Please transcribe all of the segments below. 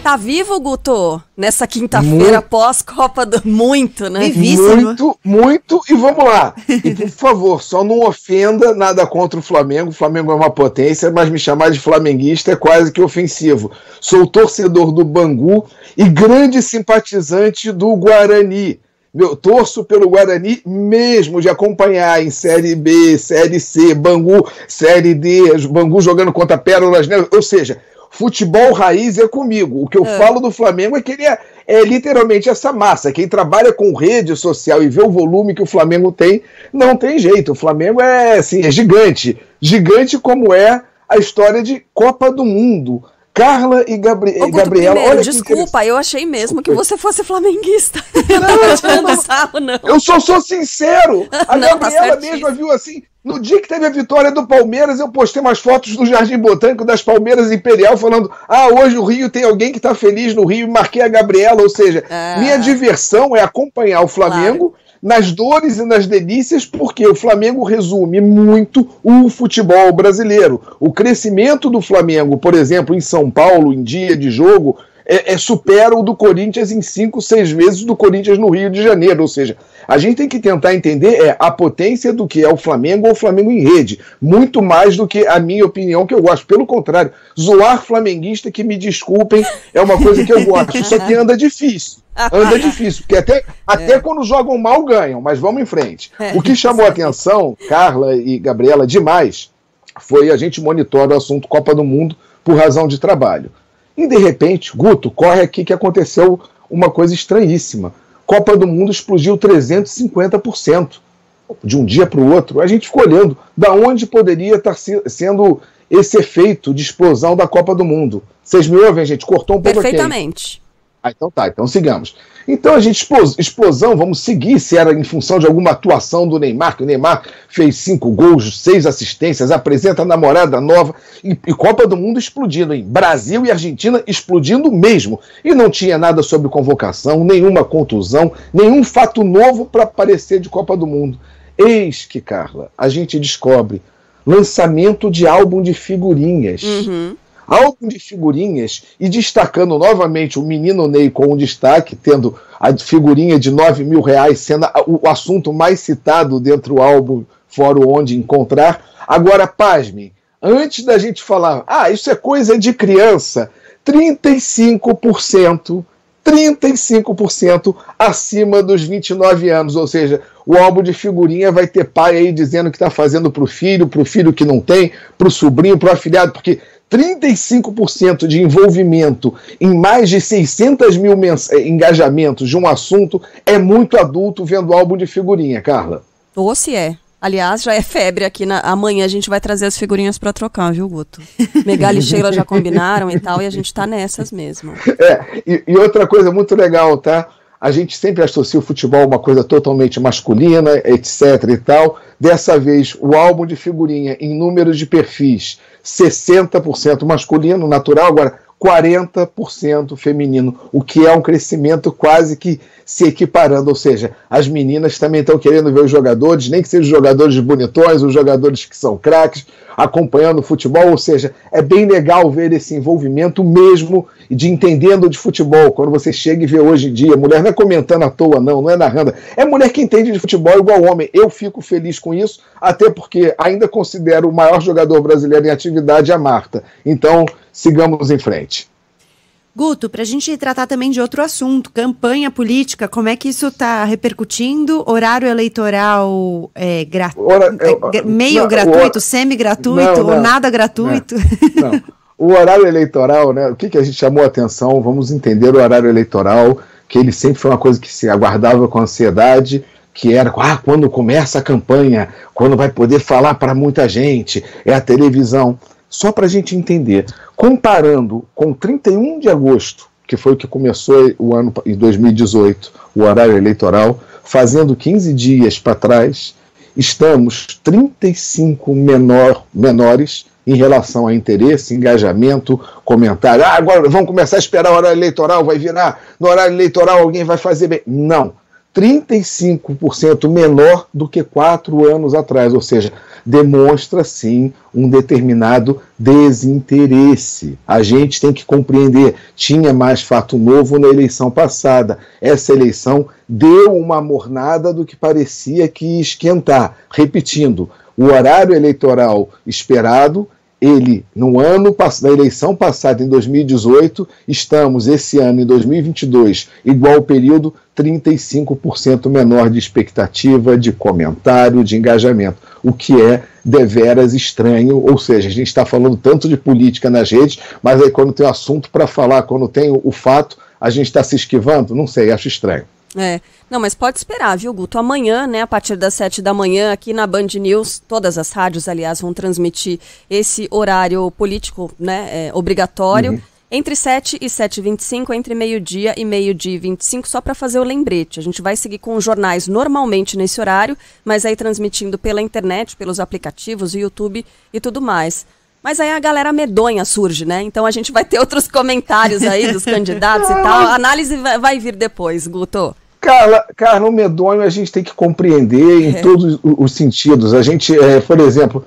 Tá vivo, Guto? Nessa quinta-feira pós-Copa do... Muito, né? Muito, e vamos lá. E por favor, só não ofenda nada contra o Flamengo. O Flamengo é uma potência, mas me chamar de flamenguista é quase que ofensivo. Sou torcedor do Bangu e grande simpatizante do Guarani. Eu torço pelo Guarani mesmo, de acompanhar em Série B, Série C, Bangu, Série D, Bangu jogando contra Pérolas Negras, ou seja, futebol raiz é comigo. O que eu falo do Flamengo é que ele é literalmente essa massa. Quem trabalha com rede social e vê o volume que o Flamengo tem, não tem jeito. O Flamengo é, assim, é gigante. Gigante como é a história de Copa do Mundo. Carla e Gabriela. Primeiro, olha, desculpa, eu achei mesmo que você fosse flamenguista. Não. Eu sou sincero. A Gabriela mesma viu assim. No dia que teve a vitória do Palmeiras, eu postei umas fotos do Jardim Botânico das Palmeiras Imperial, falando: hoje o Rio tem alguém que está feliz no Rio, e marquei a Gabriela. Ou seja, minha diversão é acompanhar o Flamengo nas dores e nas delícias, porque o Flamengo resume muito o futebol brasileiro. O crescimento do Flamengo, por exemplo, em São Paulo, em dia de jogo, supera o do Corinthians em 5, 6 vezes do Corinthians no Rio de Janeiro. Ou seja, a gente tem que tentar entender a potência do que é o Flamengo ou o Flamengo em rede, muito mais do que a minha opinião, que eu gosto. Pelo contrário, zoar flamenguista, que me desculpem, é uma coisa que eu gosto, só que anda difícil. Anda difícil, porque até quando jogam mal ganham, mas vamos em frente. O que chamou a atenção, Carla e Gabriela, demais, foi a gente monitorar o assunto Copa do Mundo por razão de trabalho. E de repente, Guto, corre aqui que aconteceu uma coisa estranhíssima. Copa do Mundo explodiu 350% de um dia para o outro. A gente ficou olhando da onde poderia estar sendo esse efeito de explosão da Copa do Mundo. Vocês me ouvem, gente? Cortou um pouco aqui. Perfeitamente. Então tá, então sigamos. Então a gente, explosão, vamos seguir, se era em função de alguma atuação do Neymar, que o Neymar fez 5 gols, 6 assistências, apresenta a namorada nova, e Copa do Mundo explodindo, hein? Brasil e Argentina explodindo mesmo. E não tinha nada sobre convocação, nenhuma contusão, nenhum fato novo para aparecer de Copa do Mundo. Eis que, Carla, a gente descobre lançamento de álbum de figurinhas. Álbum de figurinhas, e destacando novamente o menino Ney com um destaque, tendo a figurinha de R$9.000 sendo o assunto mais citado dentro do álbum, fora onde encontrar. Agora, pasmem, antes da gente falar, isso é coisa de criança, 35% acima dos 29 anos, ou seja, o álbum de figurinha vai ter pai aí dizendo que está fazendo para o filho que não tem, para o sobrinho, para o afilhado, porque 35% de envolvimento em mais de 600 mil engajamentos de um assunto é muito adulto vendo álbum de figurinha, Carla. Ou se é. Aliás, já é febre aqui. Amanhã a gente vai trazer as figurinhas para trocar, viu, Guto? Megali e Sheila já combinaram e tal, e a gente tá nessas mesmo. E outra coisa muito legal, tá? A gente sempre associa o futebol a uma coisa totalmente masculina, etc e tal. Dessa vez, o álbum de figurinha em número de perfis, 60% masculino, natural, agora 40% feminino, o que é um crescimento quase que se equiparando, ou seja, as meninas também estão querendo ver os jogadores, nem que sejam os jogadores bonitões, os jogadores que são craques, acompanhando o futebol, ou seja, é bem legal ver esse envolvimento mesmo de entendendo de futebol, quando você chega e vê hoje em dia, mulher não é comentando à toa não é narrando, é mulher que entende de futebol igual homem. Eu fico feliz com isso, até porque ainda considero o maior jogador brasileiro em atividade a Marta. Então, sigamos em frente. Guto, para a gente tratar também de outro assunto, campanha política, como é que isso está repercutindo? Horário eleitoral gratuito, semi-gratuito ou nada gratuito? Não. O horário eleitoral, né? O que a gente chamou a atenção? Vamos entender o horário eleitoral, que ele sempre foi uma coisa que se aguardava com ansiedade, que era quando começa a campanha, quando vai poder falar para muita gente, é a televisão. Só para a gente entender, comparando com 31 de agosto, que foi o que começou o ano em 2018, o horário eleitoral, fazendo 15 dias para trás, estamos 35 menores em relação a interesse, engajamento, comentário. Agora vamos começar a esperar o horário eleitoral, vai virar, no horário eleitoral alguém vai fazer bem. Não. 35% menor do que 4 anos atrás, ou seja, demonstra sim um determinado desinteresse. A gente tem que compreender, tinha mais fato novo na eleição passada. Essa eleição deu uma mornada do que parecia que ia esquentar. Repetindo, o horário eleitoral esperado, ele, na eleição passada, em 2018, estamos, esse ano, em 2022, igual período, 35% menor de expectativa, de comentário, de engajamento, o que é deveras estranho, ou seja, a gente está falando tanto de política nas redes, mas aí quando tem o assunto para falar, quando tem o fato, a gente está se esquivando? Não sei, acho estranho. Não, mas pode esperar, viu, Guto? Amanhã, né, a partir das 7 da manhã, aqui na Band News, todas as rádios, aliás, vão transmitir esse horário político, né, obrigatório, entre 7 e 7h25, entre meio-dia e meio-dia e 25, só para fazer o lembrete. A gente vai seguir com os jornais normalmente nesse horário, mas aí transmitindo pela internet, pelos aplicativos, YouTube e tudo mais. Mas aí a galera medonha surge, né? Então a gente vai ter outros comentários aí dos candidatos e tal. A análise vai vir depois, Guto. Carla, o medonho a gente tem que compreender em todos os sentidos. A gente, por exemplo,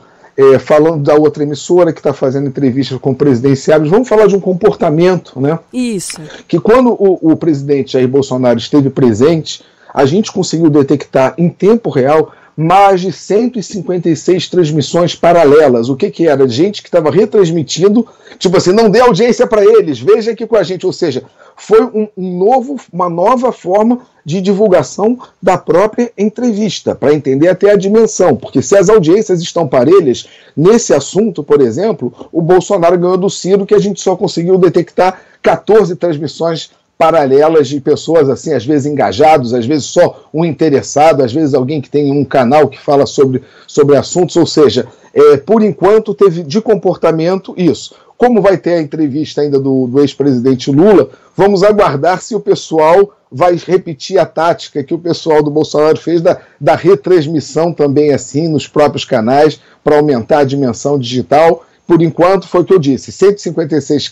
falando da outra emissora que está fazendo entrevistas com presidenciários, vamos falar de um comportamento, né? Isso. Que quando o presidente Jair Bolsonaro esteve presente, a gente conseguiu detectar em tempo real mais de 156 transmissões paralelas. O que era? Gente que estava retransmitindo, tipo assim, não dê audiência para eles, veja aqui com a gente. Ou seja, foi uma nova forma de divulgação da própria entrevista, para entender até a dimensão. Porque se as audiências estão parelhas, nesse assunto, por exemplo, o Bolsonaro ganhou do Ciro, que a gente só conseguiu detectar 14 transmissões paralelas de pessoas, assim, às vezes engajados, às vezes só um interessado, às vezes alguém que tem um canal que fala sobre assuntos, ou seja, por enquanto teve de comportamento isso. Como vai ter a entrevista ainda do ex-presidente Lula, vamos aguardar se o pessoal vai repetir a tática que o pessoal do Bolsonaro fez da retransmissão também assim nos próprios canais para aumentar a dimensão digital. Por enquanto, foi o que eu disse, 156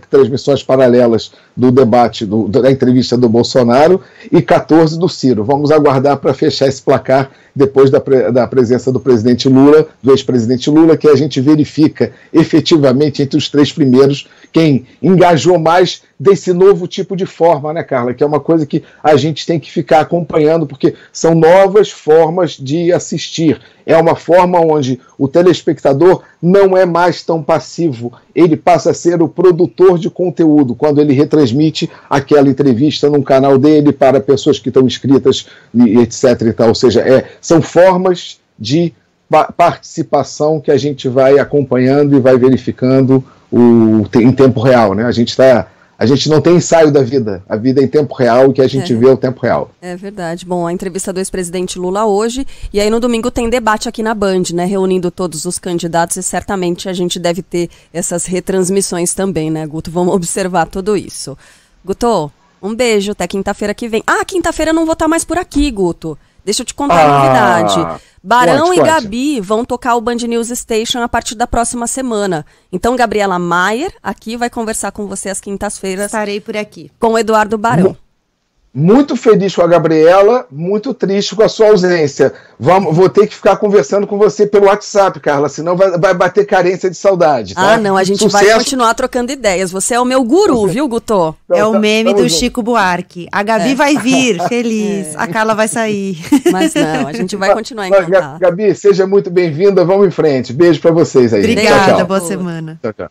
transmissões paralelas do debate, da entrevista do Bolsonaro e 14 do Ciro. Vamos aguardar para fechar esse placar depois da presença do presidente Lula, do ex-presidente Lula, que a gente verifica efetivamente entre os 3 primeiros quem engajou mais desse novo tipo de forma, né, Carla? Que é uma coisa que a gente tem que ficar acompanhando, porque são novas formas de assistir. É uma forma onde o telespectador não é mais tão passivo, ele passa a ser o produtor de conteúdo, quando ele retransmite aquela entrevista num canal dele para pessoas que estão inscritas, etc. e tal. Ou seja, são formas de participação que a gente vai acompanhando e vai verificando em tempo real, né? A gente não tem ensaio da vida. A vida é em tempo real, o que a gente vê é o tempo real. É verdade. Bom, a entrevista do ex-presidente Lula hoje, e aí no domingo tem debate aqui na Band, né? Reunindo todos os candidatos e certamente a gente deve ter essas retransmissões também, né, Guto? Vamos observar tudo isso. Guto, um beijo, até quinta-feira que vem. Quinta-feira eu não vou estar mais por aqui, Guto. Deixa eu te contar a novidade. Barão e Gabi vão tocar o Band News Station a partir da próxima semana. Então, Gabriela Maier aqui vai conversar com você às quintas-feiras. Estarei por aqui. Com o Eduardo Barão. Muito feliz com a Gabriela, muito triste com a sua ausência. Vou ter que ficar conversando com você pelo WhatsApp, Carla, senão vai bater carência de saudade. Tá? Não, a gente vai continuar trocando ideias. Você é o meu guru, viu, Guto? É o meme do Chico Buarque. A Gabi vai vir, feliz. A Carla vai sair. Mas não, a gente vai continuar em contato. Gabi, seja muito bem-vinda, vamos em frente. Beijo pra vocês aí. Obrigada, tchau, tchau. Boa semana. Tchau, tchau.